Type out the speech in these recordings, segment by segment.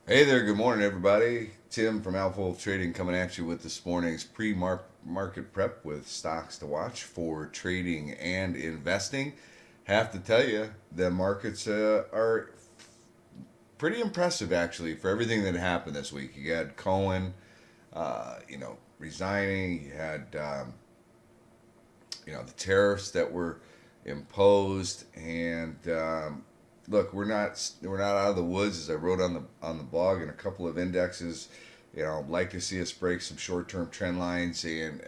Hey there, good morning, everybody. Tim from Alpha Wolf Trading coming at you with this morning's pre-market prep with stocks to watch for trading and investing. Have to tell you, the markets are pretty impressive actually for everything that happened this week. You had Cohen, resigning. You had the tariffs that were imposed, and look, we're not out of the woods, as I wrote on the blog, and a couple of indexes. I'd like to see us break some short-term trend lines and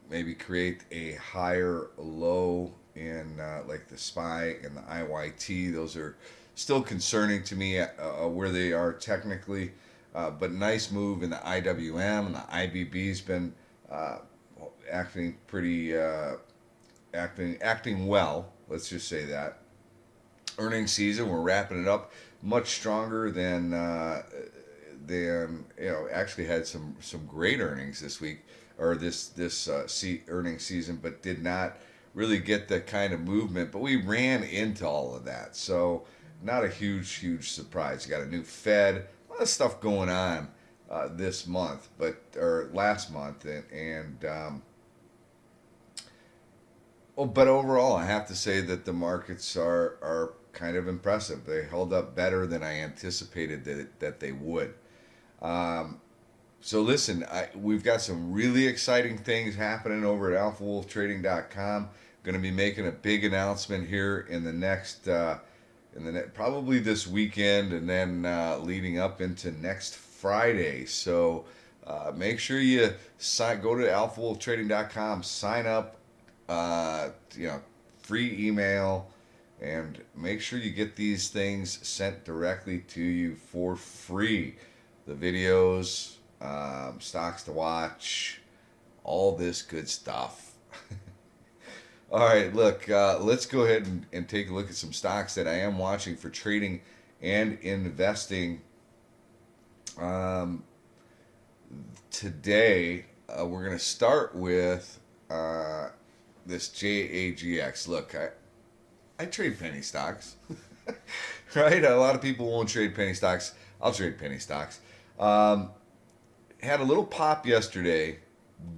maybe create a higher low in like the SPY and the IYT. Those are still concerning to me where they are technically, but nice move in the IWM and the IBB's been uh, acting pretty acting well. Let's just say that. Earnings season, we're wrapping it up much stronger than actually had some great earnings this week or this earnings season, but did not really get the kind of movement. But we ran into all of that, so not a huge surprise. You got a new Fed, a lot of stuff going on this month, or last month, but overall, I have to say that the markets are kind of impressive. They held up better than I anticipated that they would. Um, so listen, we've got some really exciting things happening over at AlphaWolfTrading.com. Going to be making a big announcement here in the next, probably this weekend, and then leading up into next Friday. So make sure you go to AlphaWolfTrading.com, sign up, uh, you know, free email, and make sure you get these things sent directly to you for free. The videos, stocks to watch, all this good stuff. All right, look, let's go ahead and take a look at some stocks that I am watching for trading and investing. Um, Today, we're going to start with this JAGX. Look, I trade penny stocks, right? A lot of people won't trade penny stocks. I'll trade penny stocks. Um, Had a little pop yesterday,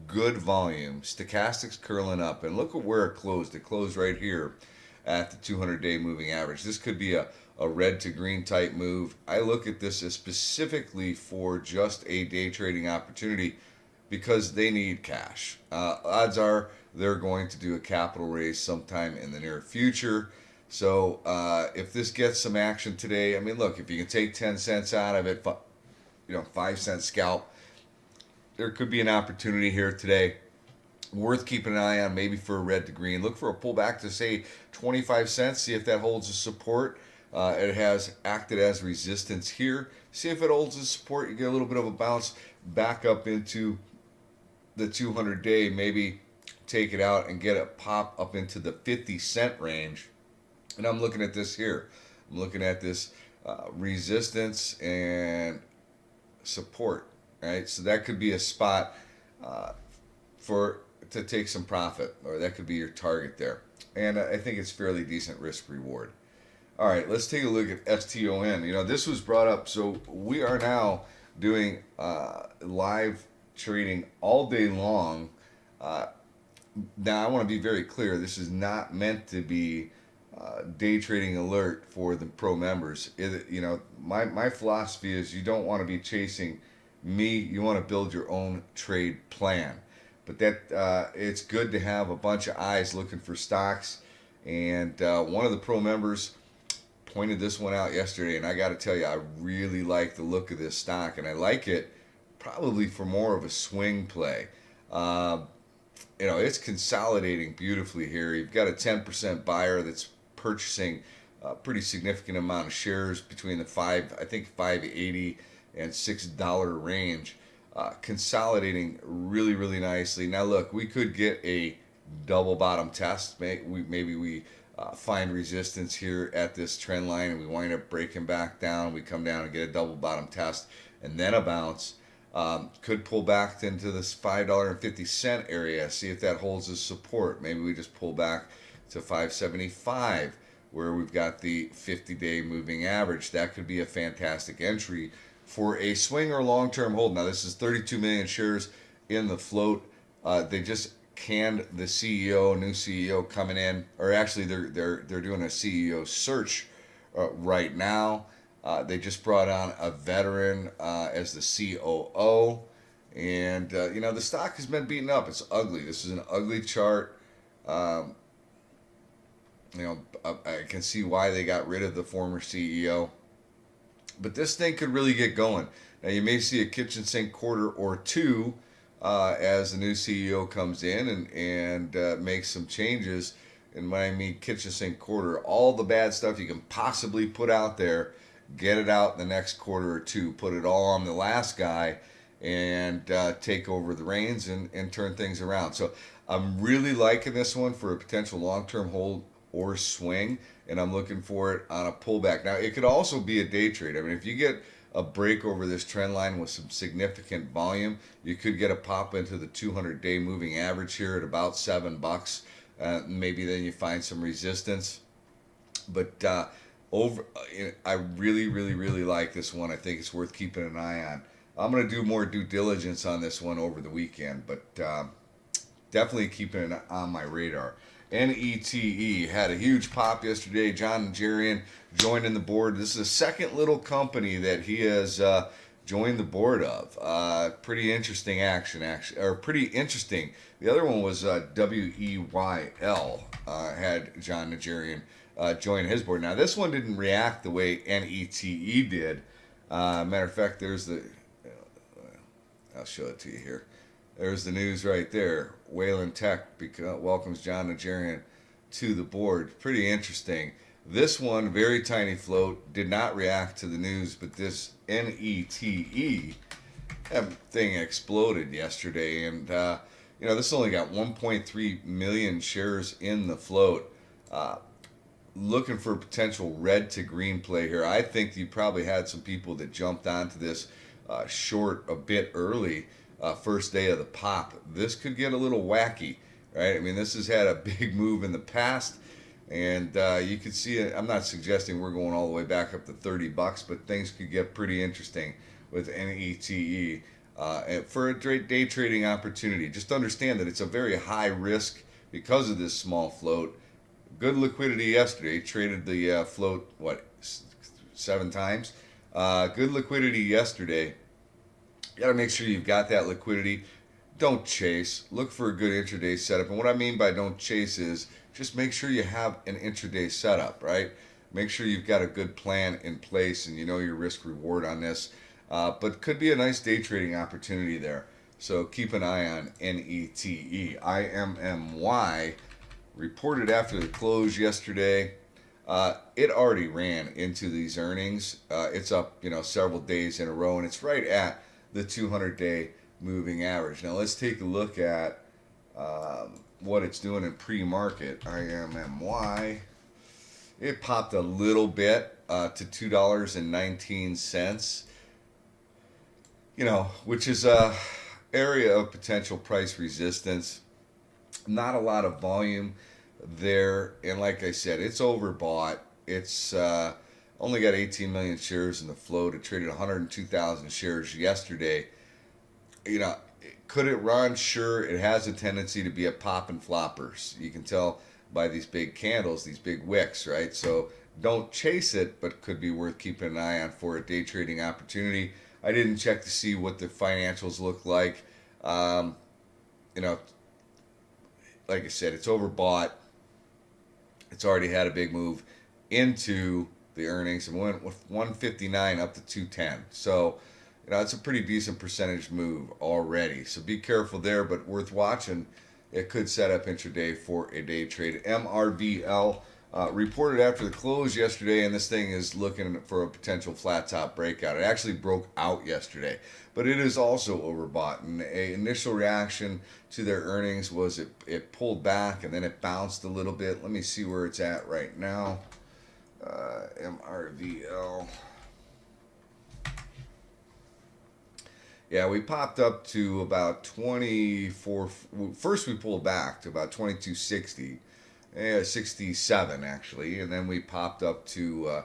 good volume. Stochastics curling up, and look at where it closed. It closed right here at the 200-day moving average. This could be a red to green type move. I look at this as specifically for just a day trading opportunity because they need cash. Odds are they're going to do a capital raise sometime in the near future. So if this gets some action today, I mean, look, if you can take 10 cents out of it, 5 cent scalp, there could be an opportunity here today. Worth keeping an eye on, maybe for a red to green. Look for a pullback to say 25 cents. See if that holds a support. It has acted as resistance here. See if it holds a support. You get a little bit of a bounce back up into the 200-day. Maybe take it out and get a pop up into the 50-cent range. And I'm looking at this here. I'm looking at this resistance and support. Right, so that could be a spot uh, for to take some profit, or that could be your target there. And I think it's fairly decent risk reward. All right, let's take a look at STON. This was brought up, so we are now doing live trading all day long. Uh, Now, I want to be very clear. This is not meant to be day trading alert for the pro members. My philosophy is you don't want to be chasing me. You want to build your own trade plan. But that it's good to have a bunch of eyes looking for stocks. And one of the pro members pointed this one out yesterday, and I got to tell you, I really like the look of this stock, and I like it probably for more of a swing play. Uh, it's consolidating beautifully here. You've got a 10% buyer that's purchasing a pretty significant amount of shares between the I think 580 and $6 range, consolidating really nicely. Now look, we could get a double bottom test. Maybe we find resistance here at this trend line, and we wind up breaking back down. We come down and get a double bottom test, and then a bounce. Could pull back into this $5.50 area. See if that holds as support. Maybe we just pull back to 575. where we've got the 50-day moving average. That could be a fantastic entry for a swing or long-term hold. Now, this is 32 million shares in the float. They just canned the CEO, new CEO coming in, or actually they're doing a CEO search right now. They just brought on a veteran as the COO, and the stock has been beaten up. It's ugly. This is an ugly chart. Um, I can see why they got rid of the former CEO, but this thing could really get going. Now you may see a kitchen sink quarter or two as the new CEO comes in and makes some changes. And when I mean kitchen sink quarter, all the bad stuff you can possibly put out there, get it out in the next quarter or two, put it all on the last guy, and take over the reins and turn things around. So I'm really liking this one for a potential long-term hold or swing, and I'm looking for it on a pullback. Now, it could also be a day trade. I mean, if you get a break over this trend line with some significant volume, you could get a pop into the 200-day moving average here at about $7. Maybe then you find some resistance. But I really, really, really like this one. I think it's worth keeping an eye on. I'm going to do more due diligence on this one over the weekend, but definitely keeping it on my radar. NETE had a huge pop yesterday. Jon Najarian joined in the board. This is the second little company that he has joined the board of. Pretty interesting action, actually, or pretty interesting. The other one was WEYL had Jon Najarian join his board. Now, this one didn't react the way NETE did. Matter of fact, I'll show it to you here. There's the news right there. Wayland Tech welcomes Jon Najarian to the board. Pretty interesting. This one, very tiny float, did not react to the news, but this NETE, that thing exploded yesterday. And, this only got 1.3 million shares in the float. Looking for potential red to green play here. I think you probably had some people that jumped onto this short a bit early. First day of the pop. This could get a little wacky, right? I mean, this has had a big move in the past, and you could see it. I'm not suggesting we're going all the way back up to $30, but things could get pretty interesting with NETE for a day trading opportunity. Just understand that it's a very high risk because of this small float. Good liquidity yesterday. Traded the float, 7 times? Good liquidity yesterday. You got to make sure you've got that liquidity. Don't chase. Look for a good intraday setup. And what I mean by don't chase is just make sure you have an intraday setup, right? Make sure you've got a good plan in place and you know your risk reward on this. But could be a nice day trading opportunity there. So keep an eye on NETE. IMMY reported after the close yesterday. It already ran into these earnings. It's up, several days in a row, and it's right at the 200-day moving average. Now let's take a look at what it's doing in pre-market. IMMY. It popped a little bit to $2.19. Which is a area of potential price resistance. Not a lot of volume there, and like I said, it's overbought. It's only got 18 million shares in the float. It traded 102,000 shares yesterday. Could it run? Sure. It has a tendency to be a pop and floppers. You can tell by these big candles, these big wicks, right? So don't chase it, but could be worth keeping an eye on for a day trading opportunity. I didn't check to see what the financials look like. Like I said, it's overbought. It's already had a big move into the earnings and went with 159 up to 210. So, it's a pretty decent percentage move already. So be careful there, but worth watching. It could set up intraday for a day trade. MRVL reported after the close yesterday, and this thing is looking for a potential flat top breakout. It actually broke out yesterday, but it is also overbought. And a initial reaction to their earnings was it pulled back and then it bounced a little bit. Let me see where it's at right now. MRVL. Yeah, we popped up to about 24. First, we pulled back to about 2260. 67 actually, and then we popped up to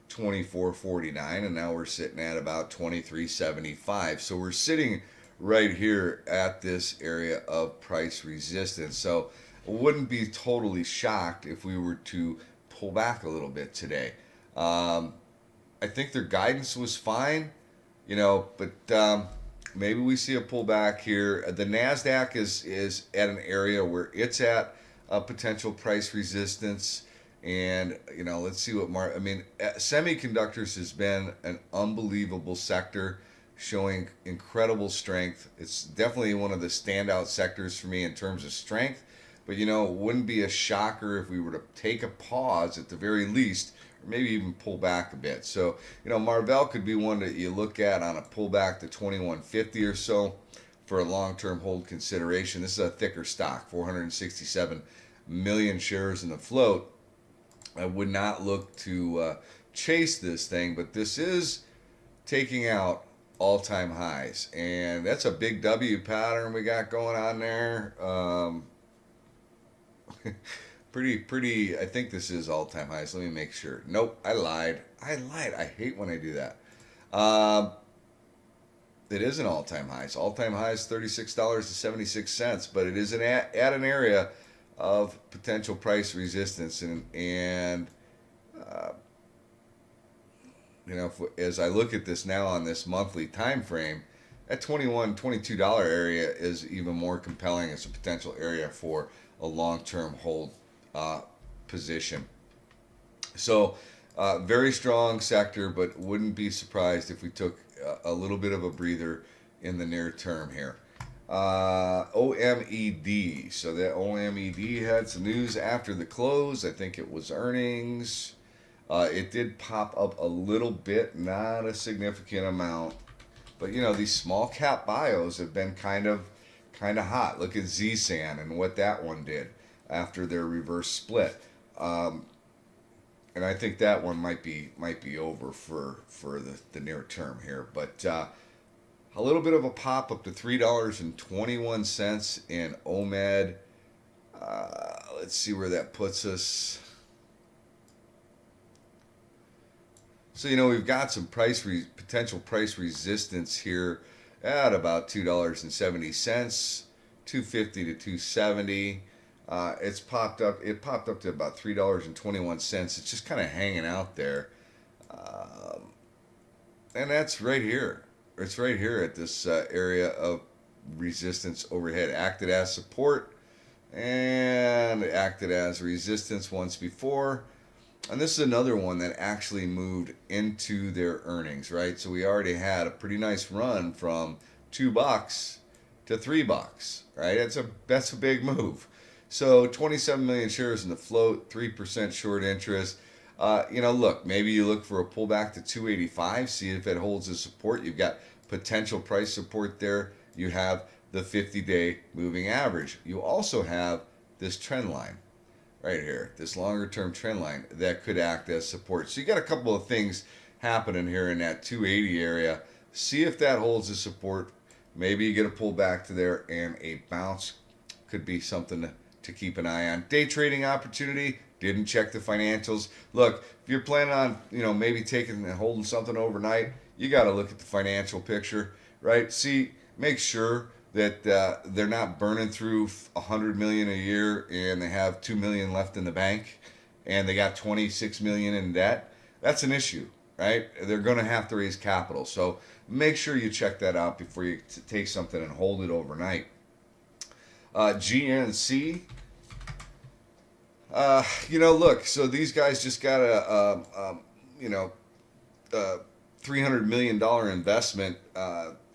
24.49, and now we're sitting at about 23.75. So we're sitting right here at this area of price resistance. So I wouldn't be totally shocked if we were to pull back a little bit today. Um, I think their guidance was fine, but maybe we see a pullback here. The Nasdaq is at an area where it's at a potential price resistance, and let's see what semiconductors has been an unbelievable sector, showing incredible strength. It's definitely one of the standout sectors for me in terms of strength. But it wouldn't be a shocker if we were to take a pause at the very least, or maybe even pull back a bit. So, Marvell could be one that you look at on a pullback to 2150 or so for a long-term hold consideration. This is a thicker stock, 467 million shares in the float. I would not look to chase this thing, but this is taking out all-time highs, and that's a big W pattern we got going on there. Pretty. I think this is all-time highs. Let me make sure. Nope, I lied. I hate when I do that. It is an all-time highs. All-time highs $36.76, but it is at an area of potential price resistance, and uh, as I look at this now on this monthly time frame, that $22 area is even more compelling as a potential area for a long-term hold position. So, very strong sector, but wouldn't be surprised if we took a little bit of a breather in the near term here. OMED. So that OMED had some news after the close. I think it was earnings. It did pop up a little bit, not a significant amount. But these small cap bios have been kind of hot. Look at Zsan and what that one did after their reverse split. And I think that one might be over for the near term here. But a little bit of a pop up to $3.21 in OMED. Let's see where that puts us. So we've got some potential price resistance here at about $2.70, 250 to 270. It's popped up. It popped up to about $3.21. It's just kind of hanging out there, and that's right here. It's right here at this area of resistance overhead. Acted as support and acted as resistance once before. And this is another one that actually moved into their earnings, right? So we already had a pretty nice run from $2 to $3, right? That's a big move. So 27 million shares in the float, 3% short interest. Look, maybe you look for a pullback to 285, see if it holds the support. You've got potential price support there. You have the 50-day moving average. You also have this trend line right here, this longer term trend line that could act as support. So you got a couple of things happening here in that 280 area. See if that holds the support. Maybe you get a pullback to there, and a bounce could be something to keep an eye on. Day trading opportunity. Didn't check the financials. Look, if you're planning on maybe taking and holding something overnight, you got to look at the financial picture, right? Make sure that they're not burning through $100 million a year and they have $2 million left in the bank and they got $26 million in debt. That's an issue, right? They're going to have to raise capital. So make sure you check that out before you take something and hold it overnight. GNC. Look, so these guys just got a $300 million investment.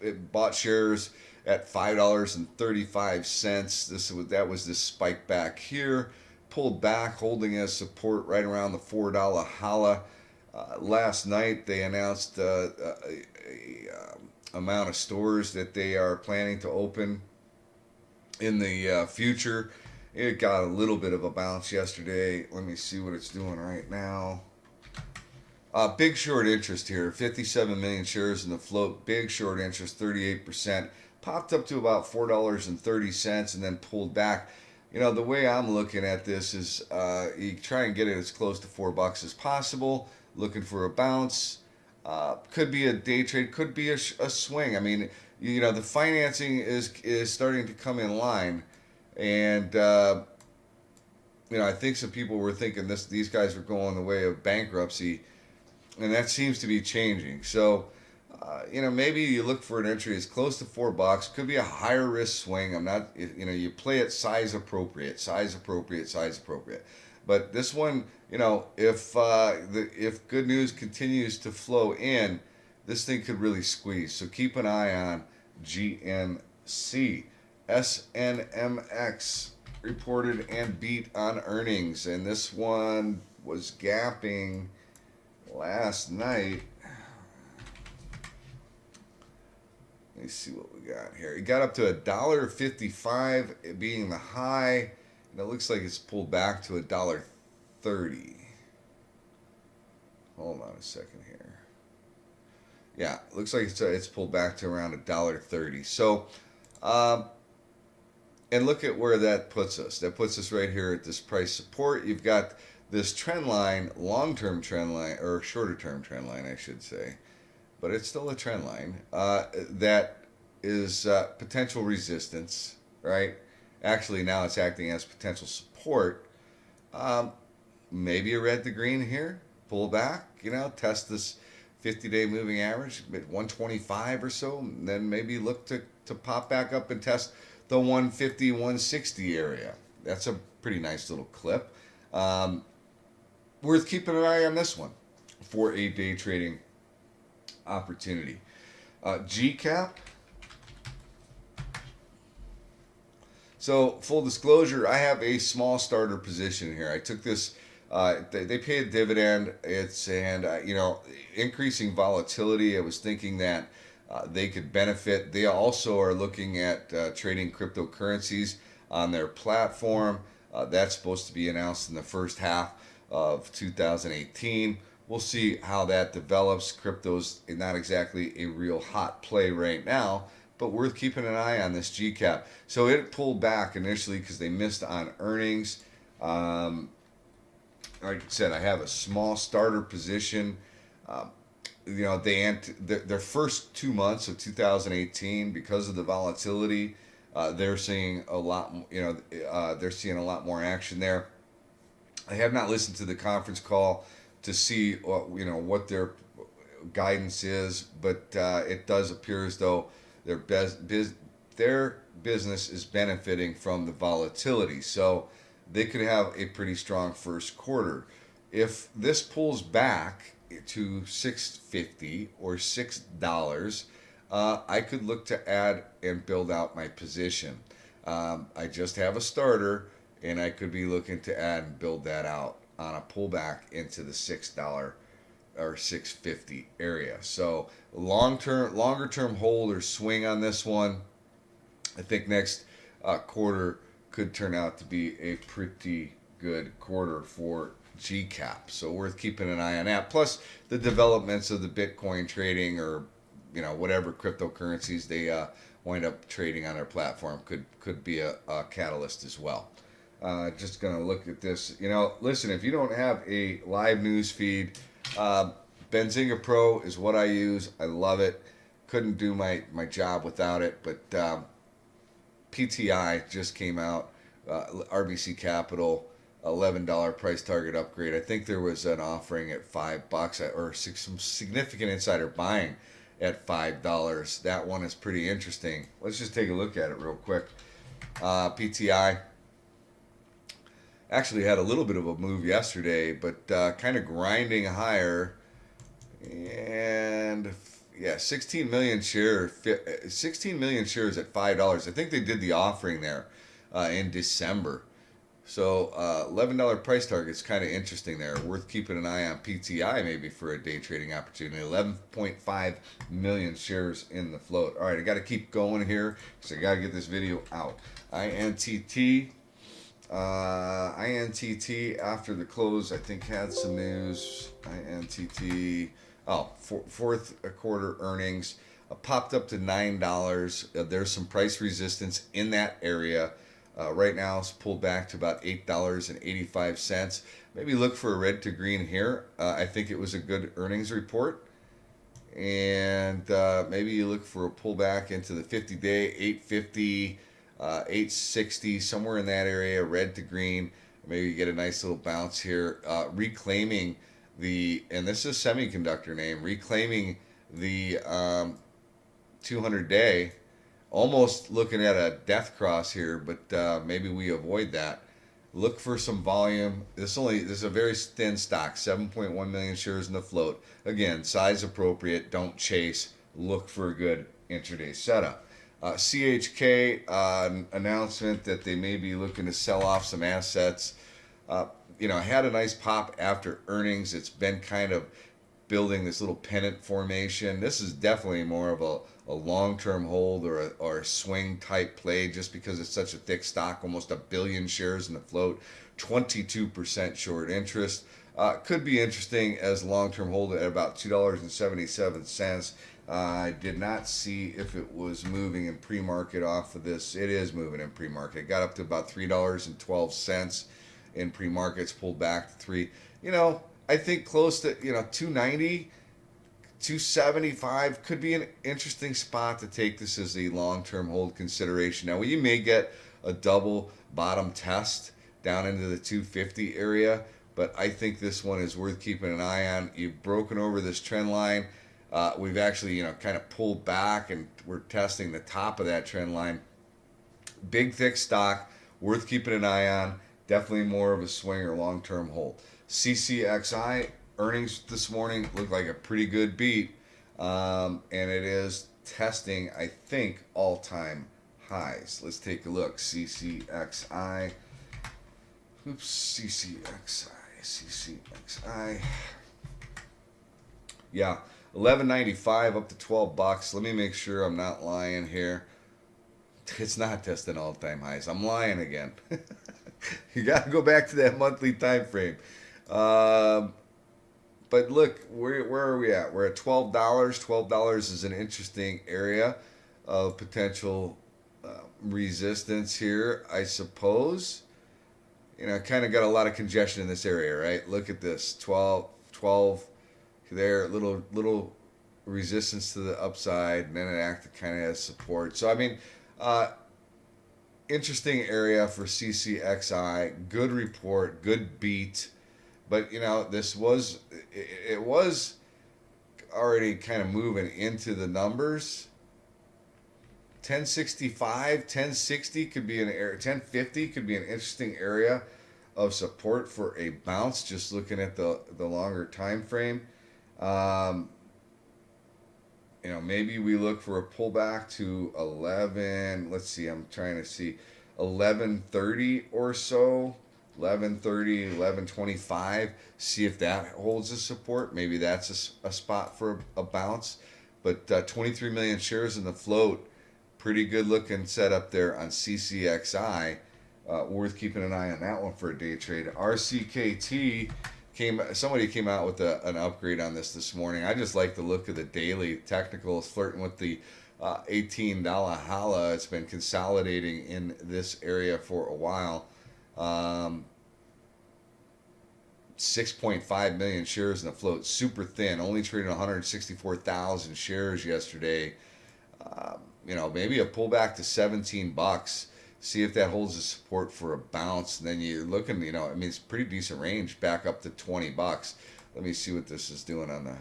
It bought shares at $5.35. That was this spike back here, pulled back, holding as support right around the $4 holla. Last night they announced a amount of stores that they are planning to open in the future. It got a little bit of a bounce yesterday. Let me see what it's doing right now. Big short interest here, 57 million shares in the float. Big short interest, 38%. Popped up to about $4.30 and then pulled back. The way I'm looking at this is you try and get it as close to $4 as possible, looking for a bounce. Could be a day trade, could be a swing. I mean, the financing is starting to come in line, and I think some people were thinking these guys were going the way of bankruptcy, and that seems to be changing. So, maybe you look for an entry as close to $4. Could be a higher risk swing. I'm not, you play it size appropriate, size appropriate, size appropriate. But this one, if good news continues to flow in, this thing could really squeeze. So keep an eye on GNC. SNMX reported and beat on earnings, and this one was gapping last night. Let me see what we got here. It got up to $1.55 being the high, and it looks like it's pulled back to $1.30. Hold on a second here. Yeah, it looks like it's pulled back to around $1.30. So, and look at where that puts us. That puts us right here at this price support. You've got this trend line, long-term trend line, or shorter-term trend line, I should say. But it's still a trend line that is potential resistance, right? Actually, now it's acting as potential support. Maybe a red to green here, pull back, test this 50-day moving average at 125 or so, and then maybe look to pop back up and test the 150, 160 area. That's a pretty nice little clip. Worth keeping an eye on this one for a day trading opportunity. GCAP. So full disclosure, I have a small starter position here. I took this. They pay a dividend. Increasing volatility. I was thinking that they could benefit. They also are looking at trading cryptocurrencies on their platform. That's supposed to be announced in the first half of 2018. We'll see how that develops. Crypto's not exactly a real hot play right now, but worth keeping an eye on this GCAP. So it pulled back initially because they missed on earnings. Like I said, I have a small starter position. Their first 2 months of 2018, because of the volatility, they're seeing a lot. They're seeing a lot more action there. I have not listened to the conference call to see what their guidance is, but it does appear as though their business is benefiting from the volatility. So they could have a pretty strong first quarter. If this pulls back to $6.50 or $6, I could look to add and build out my position. I just have a starter, and I could be looking to add and build that out on a pullback into the $6 or $6.50 area. So longer term hold or swing on this one. I think next quarter could turn out to be a pretty good quarter for GCAP. So worth keeping an eye on that. Plus the developments of the Bitcoin trading or whatever cryptocurrencies they wind up trading on their platform could be a catalyst as well. Just going to look at this. Listen, if you don't have a live news feed, Benzinga Pro is what I use. I love it. Couldn't do my job without it. But PTI just came out. RBC Capital, $11 price target upgrade. I think there was an offering at $5 or some significant insider buying at $5. That one is pretty interesting. Let's just take a look at it real quick. PTI actually had a little bit of a move yesterday, but kind of grinding higher. And yeah, 16 million shares at $5. I think they did the offering there in December. So $11 price target's kind of interesting there. Worth keeping an eye on PTI maybe for a day trading opportunity. 11.5 million shares in the float. All right, I got to keep going here because I got to get this video out. INTT after the close, I think had some news. INTT, fourth quarter earnings popped up to $9. There's some price resistance in that area. Right now, it's pulled back to about $8.85. Maybe look for a red to green here. I think it was a good earnings report. And maybe you look for a pullback into the 50-day, 850, 860, somewhere in that area, red to green. Maybe you get a nice little bounce here, reclaiming and this is a semiconductor name, reclaiming the 200-day, almost looking at a death cross here, but maybe we avoid that. Look for some volume. This is a very thin stock, 7.1 million shares in the float. Again, size appropriate. Don't chase. Look for a good intraday setup. CHK announcement that they may be looking to sell off some assets. Had a nice pop after earnings. It's been kind of building this little pennant formation. This is definitely more of a long-term hold or a swing type play just because it's such a thick stock, almost 1 billion shares in the float, 22% short interest. Could be interesting as long-term hold at about $2.77. I did not see if it was moving in pre-market off of this. It is moving in pre-market. It got up to about $3.12 in pre-markets, pulled back to 3. I think close to 290, 275 could be an interesting spot to take this as a long-term hold consideration. Now, you may get a double bottom test down into the 250 area, but I think this one is worth keeping an eye on. You've broken over this trend line. We've actually, kind of pulled back, and we're testing the top of that trend line. Big, thick stock, worth keeping an eye on. Definitely more of a swing or long-term hold. CCXI earnings this morning look like a pretty good beat, and it is testing, I think, all-time highs. Let's take a look. CCXI. Oops, CCXI. Yeah, $11.95 up to $12. Let me make sure I'm not lying here. It's not testing all-time highs. I'm lying again. You got to go back to that monthly time frame. But look, where are we at? We're at $12. $12 is an interesting area of potential resistance here, I suppose. Kind of got a lot of congestion in this area, right? Look at this, 12 there, little resistance to the upside, and then it acted kind of as support. So, interesting area for CCXI. Good report, good beat. But, it was already kind of moving into the numbers. 1065, 1060 could be an area, 1050 could be an interesting area of support for a bounce, just looking at the longer time frame. Maybe we look for a pullback to 11. Let's see, I'm trying to see 1130 or so. 1130, 1125. See if that holds a support. Maybe that's a spot for a bounce. But 23 million shares in the float. Pretty good looking setup there on CCXI. Worth keeping an eye on that one for a day trade. RCKT somebody came out with an upgrade on this morning. I just like the look of the daily technicals flirting with the $18 Hala. It's been consolidating in this area for a while. 6.5 million shares in the float, super thin, only traded 164,000 shares yesterday. Maybe a pullback to $17. See if that holds the support for a bounce. And then you're looking, it's pretty decent range back up to $20. Let me see what this is doing on the.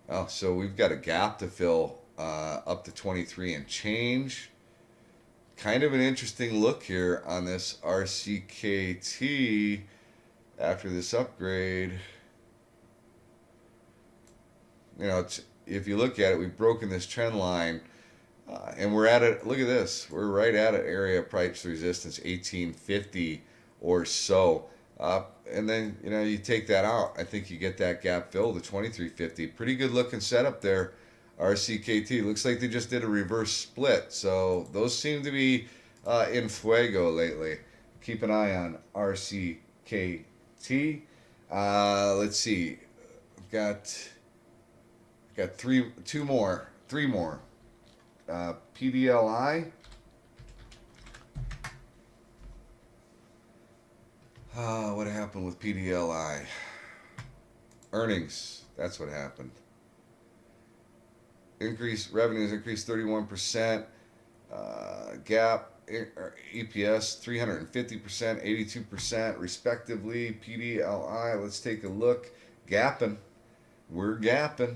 Oh, so we've got a gap to fill up to 23 and change. Kind of an interesting look here on this RCKT after this upgrade. If you look at it, we've broken this trend line. And we're at it. Look at this. We're right at an area of price resistance, 1850 or so. And then, you take that out. I think you get that gap filled to 2350. Pretty good looking setup there. RCKT. Looks like they just did a reverse split. So those seem to be in fuego lately. Keep an eye on RCKT. Let's see. I've got three more. PDLI. What happened with PDLI? Earnings. That's what happened. Revenues increased 31%. Gap EPS 350%, 82% respectively. PDLI. Let's take a look. Gapping. We're gapping.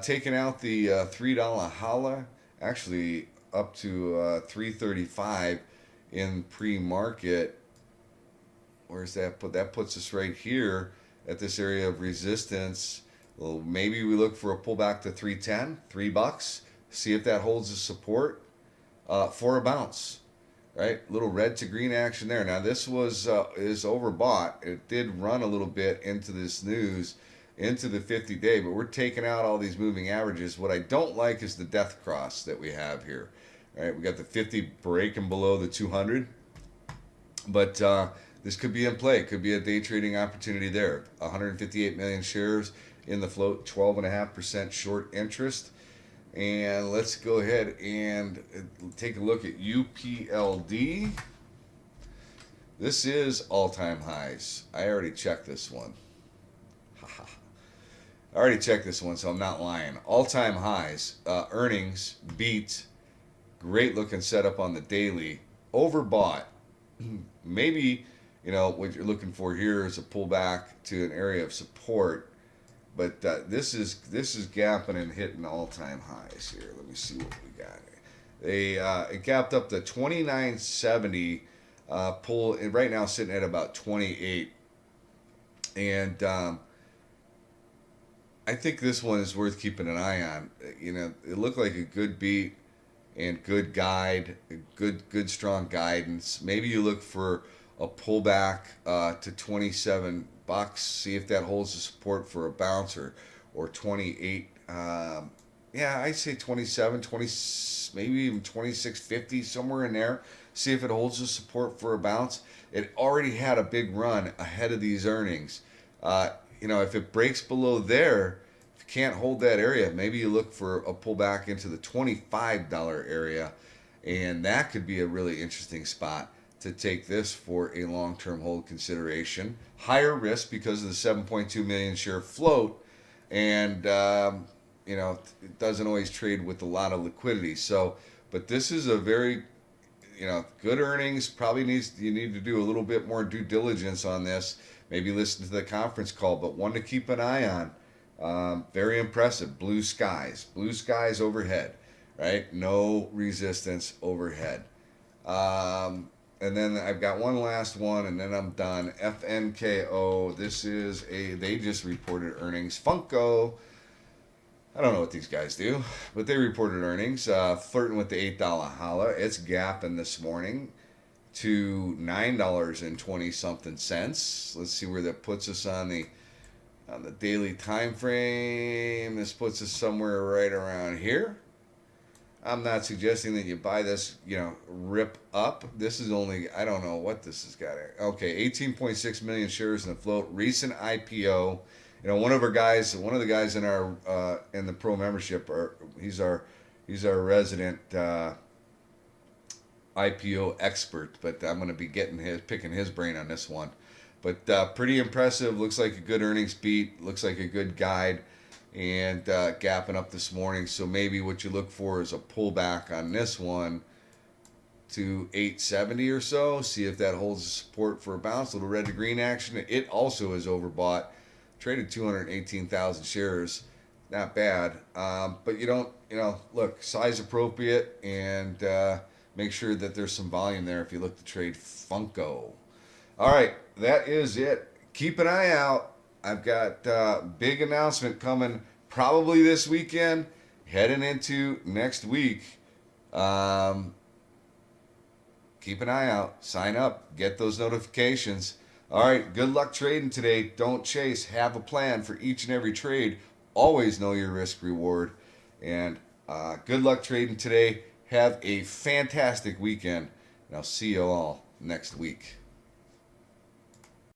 Taking out the $3 holla, actually up to 335 in pre-market. Where's that put? That puts us right here at this area of resistance. Well, maybe we look for a pullback to 310, $3. See if that holds the support for a bounce. Right, little red to green action there. Now this is overbought. It did run a little bit into this news, into the 50-day, but we're taking out all these moving averages. What I don't like is the death cross that we have here. All right, we got the 50 breaking below the 200, but this could be in play. Could be a day trading opportunity there. 158 million shares in the float, 12.5% short interest. And let's go ahead and take a look at UPLD. This is all-time highs. I already checked this one. I already checked this one, so I'm not lying. All-time highs. Earnings beat. Great looking setup on the daily. Overbought. Maybe, what you're looking for here is a pullback to an area of support. But this is gapping and hitting all-time highs here. Let me see what we got. It gapped up to 29.70. Pull right now sitting at about 28. And I think this one is worth keeping an eye on. It looked like a good beat and good guide, good strong guidance. Maybe you look for a pullback to 27 bucks. See if that holds the support for a bounce or 28. I'd say 27, 20, maybe even 26.50, somewhere in there. See if it holds the support for a bounce. It already had a big run ahead of these earnings. If it breaks below there, if you can't hold that area, maybe you look for a pullback into the $25 area, and that could be a really interesting spot to take this for a long-term hold consideration. Higher risk because of the 7.2 million share float, and it doesn't always trade with a lot of liquidity. So, but this is a very good earnings. You need to do a little bit more due diligence on this. Maybe listen to the conference call, but one to keep an eye on. Very impressive. Blue skies overhead, right? No resistance overhead. And then I've got one last one, and then I'm done. FNKO. They just reported earnings. Funko. I don't know what these guys do, but they reported earnings. Flirting with the $8 holla. It's gapping this morning to $9.20 something cents. Let's see where that puts us on the daily time frame. This puts us somewhere right around here. I'm not suggesting that you buy this, rip up. This is only, I don't know what this has got. Okay, 18.6 million shares in the float. Recent IPO. One of the guys in our in the pro membership, he's our resident IPO expert. But I'm going to be picking his brain on this one. But pretty impressive. Looks like a good earnings beat. Looks like a good guide. And gapping up this morning. So maybe what you look for is a pullback on this one to 870 or so. See if that holds the support for a bounce. Little red to green action. It also is overbought. Traded 218,000 shares. Not bad. But you don't, look, size appropriate, and make sure that there's some volume there if you look to trade Funko. All right, that is it. Keep an eye out. I've got big announcement coming probably this weekend, heading into next week. Keep an eye out. Sign up. Get those notifications. All right, good luck trading today. Don't chase. Have a plan for each and every trade. Always know your risk reward. And good luck trading today. Have a fantastic weekend. And I'll see you all next week.